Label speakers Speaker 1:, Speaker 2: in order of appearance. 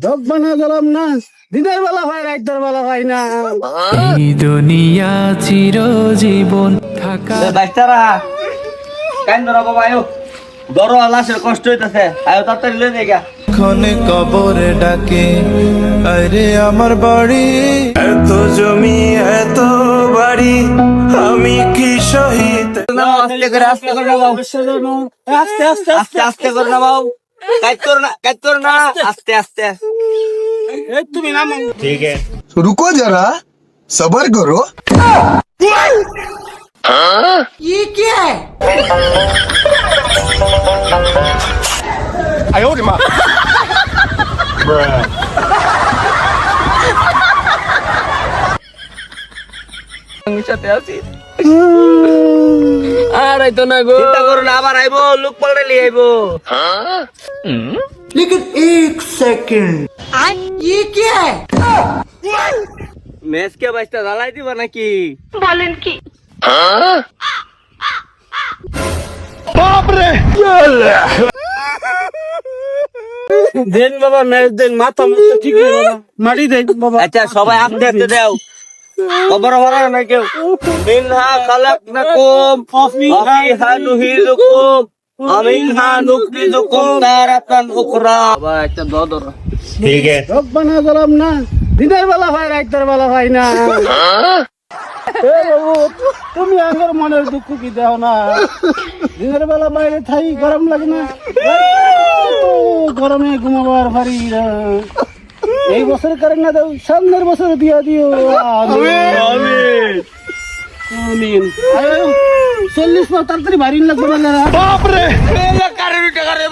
Speaker 1: ঢোক বানা গেলাম না, দিনের বেলা হয় রাতের বেলা হয় না।
Speaker 2: এই দুনিয়া চিরজীবন থাকা
Speaker 3: বাচ্চারা কেন ধরো বাবা আয়ো ধরো লাশের কষ্ট হইতেছে আয়ো তাড়াতাড়ি লয়ে যাই গা
Speaker 4: ক্ষণে কবরে ডাকে আরে আমার বাড়ি এত জমি এত বাড়ি আমি কি শহীদ
Speaker 3: আস্তে করে নামাও
Speaker 1: আস্তে আস্তে
Speaker 3: আস্তে আস্তে করে নামাও কাজ করো না আস্তে আস্তে
Speaker 1: এই তুমি নামো।
Speaker 5: रुको जरा सबर करो।
Speaker 2: আর আইতো না গো।
Speaker 3: চিন্তা করো না আবার আইবো লোক পাল্টে লিয়ে আইবো মেস কে বাইস্তা জ্বালাই দিবা নাকি
Speaker 1: দেন বাবা মেজ দেন, মাথা মুখটা ঠিক নেই বাবা, মাটি দেন বাবা।
Speaker 3: আচ্ছা সবাই আপনি আপনি দাও খবর হলো না কেউ মিনহা খালাকনাকুম ফিহা নুহিদুকুম আমিনহা নুখরিজুকুম তারাতান উখরা বাবা একটা দর
Speaker 1: ঢোক বানা গেলাম না, দিনের বেলা হয় রাতের বেলা হয় না। এ বাবু, তুমি আমার মনের দুঃখ কি দেও না? দিনের বেলা বাইরে থাই গরম লাগে না, তো গরমে ঘুমাবার পারি না। এই বছর করেন না দাও, সামনের বছর দিয়া দিও। আমিন আমিন। আয়ো, 40 পা তাড়াতাড়ি বাড়ি লাগবে না।
Speaker 3: কারে